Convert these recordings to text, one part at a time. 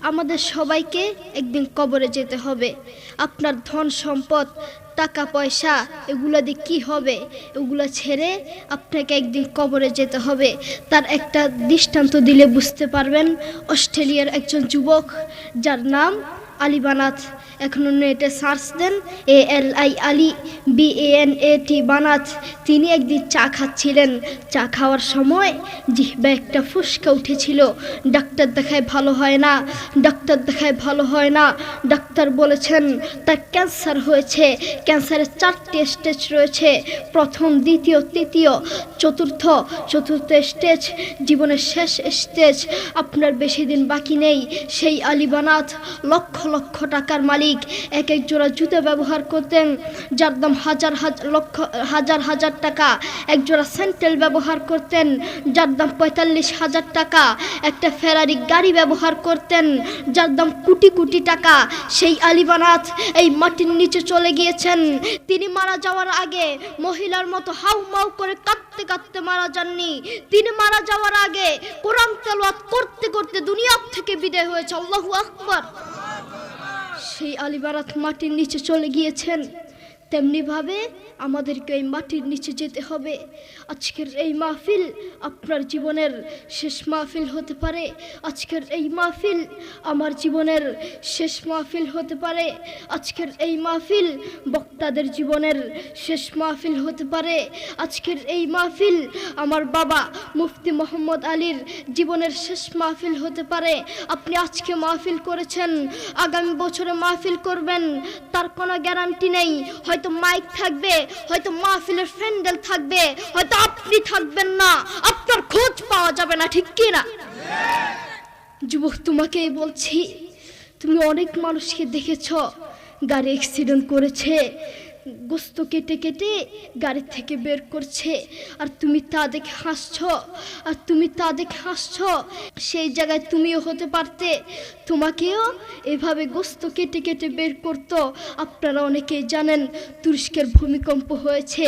আমাদের সবাইকে একদিন কবরে যেতে হবে। আপনার ধন সম্পদ টাকা পয়সা এগুলো দিয়ে কী হবে? এগুলো ছেড়ে আপনাকে একদিন কবরে যেতে হবে। তার একটা দৃষ্টান্ত দিলে বুঝতে পারবেন। অস্ট্রেলিয়ার একজন যুবক যার নাম আলী বানাত, এখন নেটে সার্চ দেন ALI আলী BANAT বানাত। তিনি একদিন চা খাচ্ছিলেন। চা খাওয়ার সময় জিহ্বা একটা ফুসকা উঠেছিল। ডাক্তার দেখায় ভালো হয় না, ডাক্তার দেখায় ভালো হয় না। ডাক্তার বলেছেন তার ক্যান্সার হয়েছে। ক্যান্সারের 4টি স্টেজ রয়েছে, প্রথম, দ্বিতীয়, তৃতীয়, চতুর্থ স্টেজ, জীবনের শেষ স্টেজ। আপনার বেশি দিন বাকি নেই। সেই আলী বানাত লক্ষ লক্ষ টাকার মালিক। এক এক জোড়া জুতো ব্যবহার করতেন যার দাম হাজার টাকা। এক জোড়া স্যান্ডেল ব্যবহার করতেন যার দাম 45,000 টাকা। একটা ফেরারি গাড়ি ব্যবহার করতেন যার দাম কোটি কোটি টাকা। সেই আলী বানাত এই মাটির নিচে চলে গিয়েছেন। তিনি মারা যাওয়ার আগে মহিলার মতো হাউমাউ করে কাঁদতে কাঁদতে মারা যাননি। তিনি মারা যাওয়ার আগে কোরআন তেলাওয়াত করতে করতে দুনিয়া থেকে বিদায় হয়েছে। আল্লাহু আকবার। সেই আলী বানাত মাটির নিচে চলে গিয়েছেন। তেমনিভাবে আমাদেরকে এই মাটির নিচে যেতে হবে। আজকের এই মাহফিল আপনার জীবনের শেষ মাহফিল হতে পারে। আজকের এই মাহফিল আমার জীবনের শেষ মাহফিল হতে পারে। আজকের এই মাহফিল বক্তাদের জীবনের শেষ মাহফিল হতে পারে। আজকের এই মাহফিল আমার বাবা মুফতি মোহাম্মদ আলীর জীবনের শেষ মাহফিল হতে পারে। আপনি আজকে মাহফিল করেছেন, আগামী বছরে মাহফিল করবেন তার কোনো গ্যারান্টি নেই। হয়তো মাইক থাকবে, হয়তো মাহফিলের প্যান্ডেল থাকবে, হয়তো আপনি থাকবেন না, আপনার খোঁজ পাওয়া যাবে না, ঠিক কি না? যুবক, তোমাকেই বলছি, তুমি অনেক মানুষকে দেখেছ গাড়ি অ্যাক্সিডেন্ট করেছে, গোস্ত কেটে কেটে গাড়ি থেকে বের করছে, আর তুমি তা দেখে হাসছ। সেই জায়গায় তুমিও হতে পারতে, তোমাকেও এভাবে গোস্ত কেটে কেটে বের করতো। আপনারা অনেকেই জানেন তুরস্কের ভূমিকম্প হয়েছে।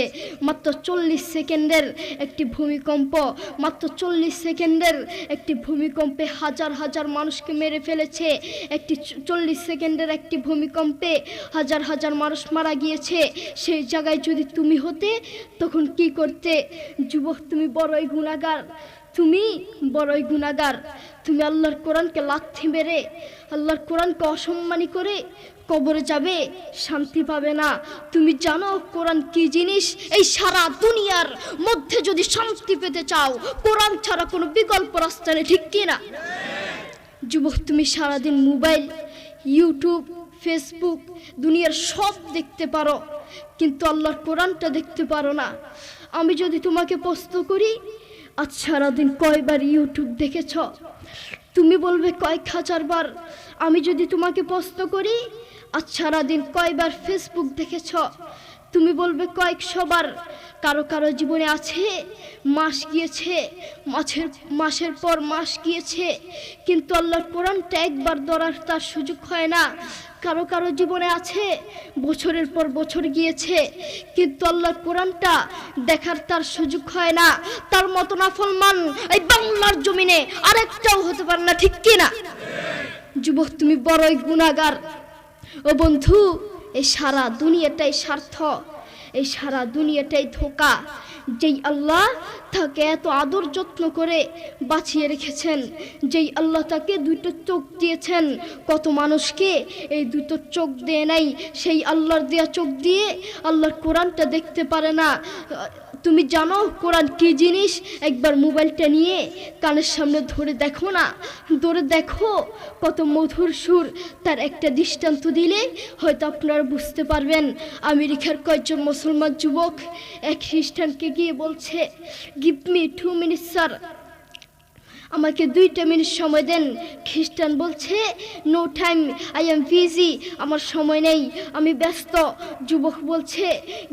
মাত্র 40 সেকেন্ডের একটি ভূমিকম্প, মাত্র 40 সেকেন্ডের একটি ভূমিকম্পে হাজার হাজার মানুষকে মেরে ফেলেছে। 40 সেকেন্ডের একটি ভূমিকম্পে হাজার হাজার মানুষ মারা গিয়েছে। সেই জায়গায় যদি তুমি হতে তখন কি করতে? যুবক, তুমি বড়ই গুনাহগার, তুমি আল্লাহর কোরআনকে লাথি মেরে, আল্লাহর কোরআনকে অসম্মানী করে কবরে যাবে, শান্তি পাবে না। তুমি জানো কোরআন কি জিনিস? এই সারা দুনিয়ার মধ্যে যদি শান্তি পেতে চাও, কোরআন ছাড়া কোনো বিকল্প রাস্তা নেই, ঠিক কি না? যুবক, তুমি সারাদিন মোবাইল, ইউটিউব, ফেসবুক, দুনিয়ার সব দেখতে পারো, কিন্তু আল্লাহর কোরআনটা দেখতে পারো না। আমি যদি তোমাকে প্রশ্ন করি, আজ সারাদিন কয়বার ইউটিউব দেখেছ? তুমি বলবে কয়েক হাজার বার। আমি যদি তোমাকে প্রশ্ন করি, আজ সারাদিন কয়বার ফেসবুক দেখেছ? তুমি বলবে কয়েকশোবার। কারো কারো জীবনে আছে মাস গিয়েছে, মাসের পর মাস গিয়েছে, কিন্তু আল্লাহর কোরআনটা একবার ধরার তার সুযোগ হয় না। কারো কারো জীবনে আছে বছরের পর বছর গিয়েছে, কিন্তু আল্লাহর কোরআনটা দেখার তার সুযোগ হয় না। তার মতো নাফরমান এই বাংলার জমিনে আরেকটাও হতে পারে না, ঠিক কি না? যুবক, তুমি বড়ই গুনাহগার। ও বন্ধু, এই সারা দুনিয়াটাই স্বার্থ, এই সারা দুনিয়াটাই ধোঁকা। যেই আল্লাহ তাকে এত আদর যত্ন করে বাঁচিয়ে রেখেছেন, যেই আল্লাহ তাকে 2টো চোখ দিয়েছেন, কত মানুষকে এই 2টো চোখ দেয় নাই। সেই আল্লাহর দেয়া চোখ দিয়ে আল্লাহর কোরআনটা দেখতে পারে না। তুমি জানো কোরআন কি জিনিস? একবার মোবাইলটা নিয়ে কানের সামনে ধরে দেখো না, ধরে দেখো কত মধুর সুর। তার একটা দৃষ্টান্ত দিলে হয়তো আপনারা বুঝতে পারবেন। আমেরিকার কয়েকজন মুসলমান যুবক এক খ্রিস্টানকে গিয়ে বলছে, গিভ মি 2 minutes স্যার, আমাকে 2টা মিনিট সময় দেন। খ্রিস্টান বলছে, no time, I am busy, আমার সময় নেই, আমি ব্যস্ত। যুবক বলছে,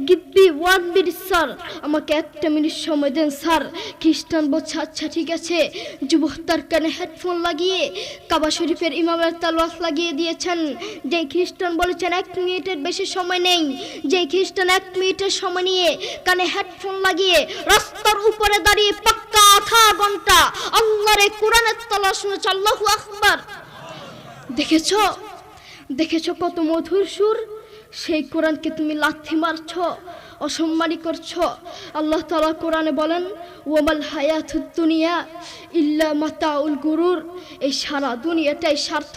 গিভ মি 1 minute স্যার, আমাকে 1টা মিনিট সময় দেন স্যার। খ্রিস্টান বলছে, আচ্ছা ঠিক আছে। যুবক তার কানে হেডফোন লাগিয়ে কাবা শরীফের ইমামের তেলাওয়াত লাগিয়ে দিয়েছেন। যেই খ্রিস্টান বলেছেন 1 মিনিটের বেশি সময় নেই, যেই খ্রিস্টান 1 মিনিটের সময় নিয়ে কানে হেডফোন লাগিয়ে রাস্তার উপরে দাঁড়িয়ে পাক্কা আধা ঘন্টা আল্লাহর কোরআনের তেলাওয়াত শুনেছে। আল্লাহু আকবার। দেখেছো দেখেছো কত মধুর সুর, সেই কোরআনকে তুমি লাথি মারছ, অসম্মানী করছো। আল্লাহ তাআলা কোরআনে বলেন, ওয়ামাল হায়াতুদ দুনিয়া ইল্লা মাতাউল গুরুর। এই সারা দুনিয়াটাই স্বার্থ,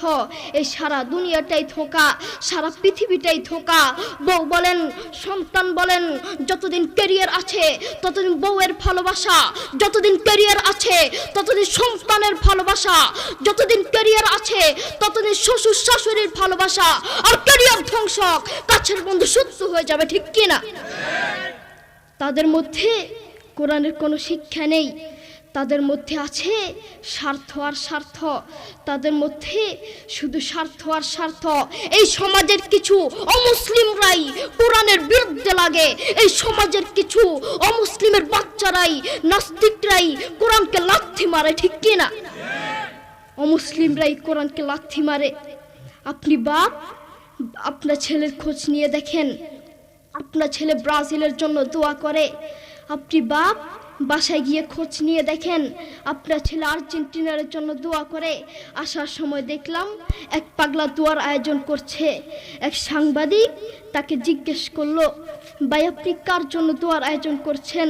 এই সারা দুনিয়াটাই ধোঁকা, সারা পৃথিবীটাই ধোঁকা। বউ বলেন, সন্তান বলেন, যতদিন ক্যারিয়ার আছে ততদিন বউয়ের ভালোবাসা, যতদিন ক্যারিয়ার আছে ততদিন সন্তানের ভালোবাসা, যতদিন ক্যারিয়ার আছে ততদিন শ্বশুর শাশুড়ির ভালোবাসা। আর ক্যারিয়ার ধ্বংস, কাছের বন্ধু শত্রু হয়ে যাবে, ঠিক কি না? তাদের মধ্যে কোরআনের কোনো শিক্ষা নেই, তাদের মধ্যে আছে স্বার্থ আর স্বার্থ, তাদের মধ্যে শুধু স্বার্থ আর স্বার্থ। এই সমাজের কিছু অমুসলিমরাই কোরআনের বিরুদ্ধে লাগে, এই সমাজের কিছু অমুসলিমের বাচ্চারাই, নাস্তিকরাই কোরআনকে লাথি মারে, ঠিক কি না? অমুসলিমরাই কোরআনকে লাথি মারে। আপনি বাপ, আপনার ছেলের খোঁজ নিয়ে দেখেন, আপনার ছেলে ব্রাজিলের জন্য দোয়া করে। আপনি বাপ, বাসায় গিয়ে খোঁজ নিয়ে দেখেন, আপনার ছেলে আর্জেন্টিনার জন্য দোয়া করে। আসার সময় দেখলাম এক পাগলা দোয়ার আয়োজন করছে। এক সাংবাদিক তাকে জিজ্ঞেস করলো, ভাই আপনি কার জন্য দোয়ার আয়োজন করছেন?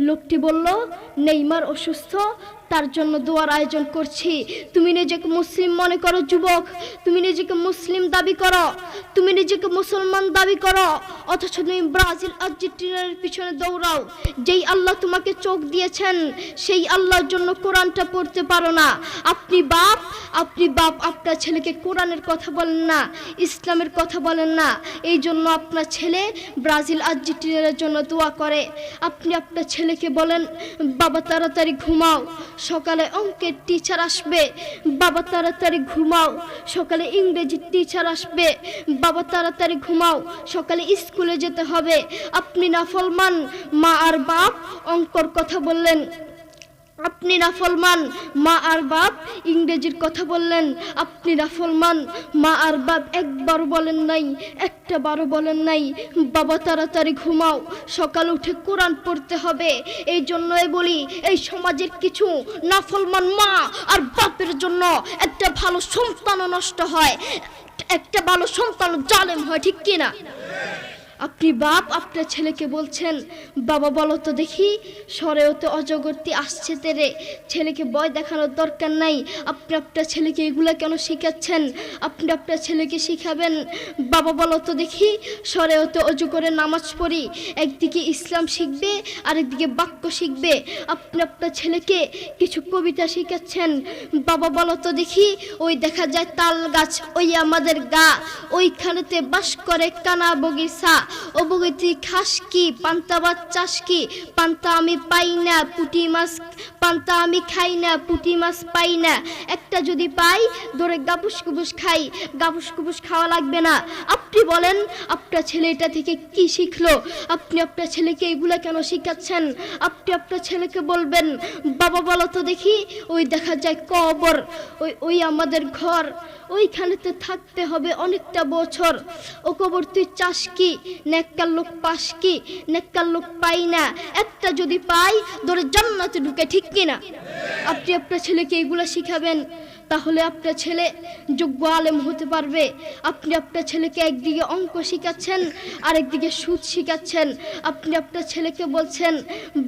লোকটি বলল, নেইমার অসুস্থ, তার জন্য দোয়ার আয়োজন করছি। তুমি নিজেকে মুসলিম মনে করো যুবক, তুমি নিজেকে মুসলিম দাবি করো, তুমি নিজেকে মুসলমান দাবি করো, অথচ তুমি ব্রাজিল আর্জেন্টিনার পিছনে দৌড়াও। যেই আল্লাহ তোমাকে চোখ দিয়েছেন সেই আল্লাহর জন্য কোরআনটা পড়তে পারো না। আপনি বাপ, আপনার ছেলেকে কোরআনের কথা বলেন না, ইসলামের কথা বলেন না, এই জন্য আপনার ছেলে ব্রাজিল আর্জেন্টিনার জন্য দোয়া করে। আপনি আপনার ছেলেকে বলেন, বাবা তাড়াতাড়ি ঘুমাও, সকালে অঙ্কের টিচার আসবে, বাবা তাড়াতাড়ি ঘুমাও, সকালে ইংরেজি টিচার আসবে, বাবা তাড়াতাড়ি ঘুমাও, সকালে স্কুলে যেতে হবে। আপনি নাফরমান মা আর বাপ অঙ্কর কথা বললেন, আপনি নাফরমান মা আর বাপ ইংরেজির কথা বললেন, আপনি নাফরমান মা আর বাপ একবার বলেন নাই, একটা বারও বলেন নাই বাবা তাড়াতাড়ি ঘুমাও, সকাল উঠে কোরআন পড়তে হবে। এই জন্যই বলি, এই সমাজের কিছু নাফরমান মা আর বাপের জন্য একটা ভালো সন্তানও নষ্ট হয়, একটা ভালো সন্তান জালেম হয়, ঠিক কি না? আপনি বাপ, আপনার ছেলেকে বলছেন, বাবা বলো তো দেখি সরেওতে অজগরটি আসছে তেরে। ছেলেকে ভয় দেখানোর দরকার নাই, আপনি আপনার ছেলেকে এগুলো কেন শিখাচ্ছেন? আপনি আপনার ছেলেকে শিখাবেন, বাবা বলো তো দেখি সরেওতে অজগরের নামাজ পড়ি। একদিকে ইসলাম শিখবে, আরেকদিকে বাক্য শিখবে। আপনি আপনার ছেলেকে কিছু কবিতা শিখাচ্ছেন, বাবা বলো তো দেখি ওই দেখা যায় তাল গাছ, ওই আমাদের গা, ওইখানেতে বাস করে কানা বগিচা। ও বগিতি খাস কি, পান্তা ভাত চাষ কি, পান্তা আমি পাই না, পুঁটি মাছ পান্তা আমি খাই না, পুঁটি মাছ পাই না, একটা যদি পাই ধরে গাবুস কুবুস খাই, গাবুস কুবুস খাওয়া লাগবে না। আপনি বলেন আপনার ছেলে এটা থেকে কি শিখলো? আপনি আপনার ছেলেকে এগুলা কেন শিখাচ্ছেন? আপনি আপনার ছেলেকে বলবেন, বাবা বলো তো দেখি ওই দেখা যায় কবর, ওই আমাদের ঘর, ওইখানেতে থাকতে হবে অনেকটা বছর। ও কবর তুই চাস কি, নেককার লোক পাস কি, নেককার লোক পাই না, একটা যদি পাই ধরে জান্নাতে ঢুকে, ঠিক কিনা? আপনি আপনার ছেলেকে এগুলো শিখাবেন, তাহলে আপনার ছেলে যোগ্য আলেম হতে পারবে। আপনি আপনার ছেলেকে একদিকে অঙ্ক শিখাচ্ছেন, আরেকদিকে সুদ শিখাচ্ছেন। আপনি আপনার ছেলেকে বলছেন,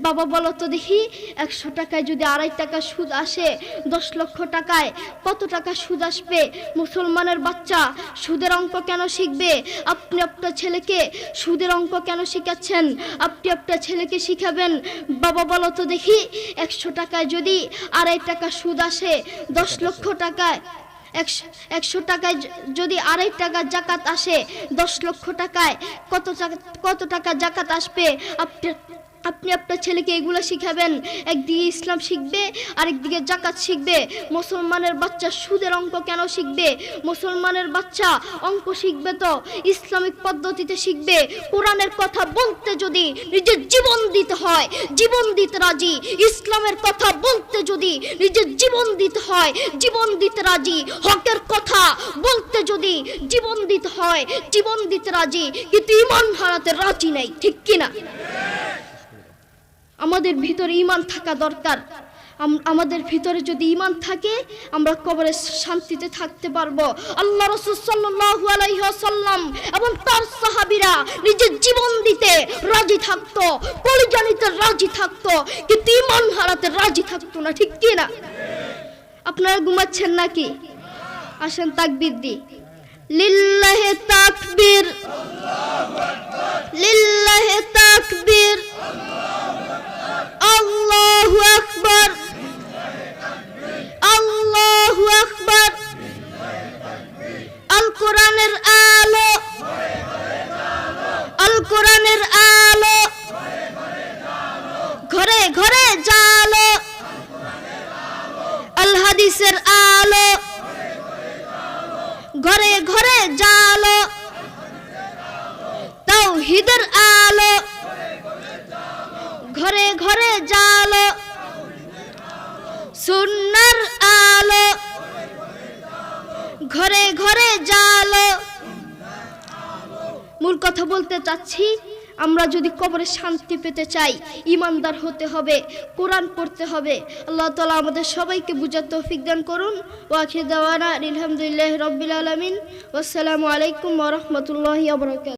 বাবা বলো তো দেখি 100 টাকায় যদি 2.5 টাকা সুদ আসে, 10 লক্ষ টাকায় কত টাকা সুদ আসবে? মুসলমানের বাচ্চা সুদের অঙ্ক কেন শিখবে? আপনি আপনার ছেলেকে সুদের অঙ্ক কেন শিখাচ্ছেন? আপনি আপনার ছেলেকে শিখাবেন, বাবা বলো তো দেখি 100 টাকায় যদি 2.5 টাকা সুদ আসে, 10 লক্ষ টাকায় 100 টাকায় যদি 2.5 টাকা জাকাত আসে, 10 লক্ষ টাকায় কত টাকা জাকাত আসবে? আপনি আপনার ছেলেকে এগুলো শিখাবেন। একদিকে ইসলাম শিখবে, আরেকদিকে জাকাত শিখবে। মুসলমানের বাচ্চা সুদের অঙ্ক কেন শিখবে? মুসলমানের বাচ্চা অঙ্ক শিখবে তো ইসলামিক পদ্ধতিতে শিখবে। কোরআনের কথা বলতে যদি নিজের জীবন দিতে হয়, জীবন দিতে রাজি। ইসলামের কথা বলতে যদি নিজের জীবন দিতে হয়, জীবন দিতে রাজি। হকের কথা বলতে যদি জীবন দিতে হয়, জীবন দিতে রাজি। কিন্তু ঈমান হারাতে রাজি নাই, ঠিক কিনা? আমাদের ভিতরে ঈমান থাকা দরকার। আমাদের ভিতরে যদি ঈমান থাকে আমরা কবরে শান্তিতে থাকতে পারবো। আল্লাহ রাসূল সাল্লাল্লাহু আলাইহি ওয়াসাল্লাম এবং তার সাহাবীরা নিজের জীবন দিতে রাজি থাকতো, কলিজা নিতে রাজি থাকতো, কিন্তু ঈমান হারাতে রাজি থাকতো না, ঠিক কি না? আপনারা ঘুমাচ্ছেন নাকি? আসেন তাকবীর দি। লিল্লাহি তাকবীর, লিল্লাহি তাকবীর, আল্লাহু আকবার, আল্লাহু আকবার। আল কোরআনের আলো, আল কোরআনের আলো, ঘরে ঘরে জালো, আল হাদিসের আলো, ঘরে ঘরে জালো, তাওহীদের আলো, ঘরে ঘরে জালো, সুন্নাহর আলো, ঘরে ঘরে জালো। মূল কথা বলতে চাচ্ছি, আমরা যদি কবরে শান্তি পেতে চাই ঈমানদার হতে হবে, কোরআন পড়তে হবে। আল্লাহ তাআলা আমাদের সবাইকে বুঝার তৌফিক দান করুন। ওয়া আখিরু দাওয়ানা আলহামদুলিল্লাহি রাব্বিল আলামিন। ওয়াসসালামু আলাইকুম ওয়া রাহমাতুল্লাহি ওয়া বারাকাতুহু।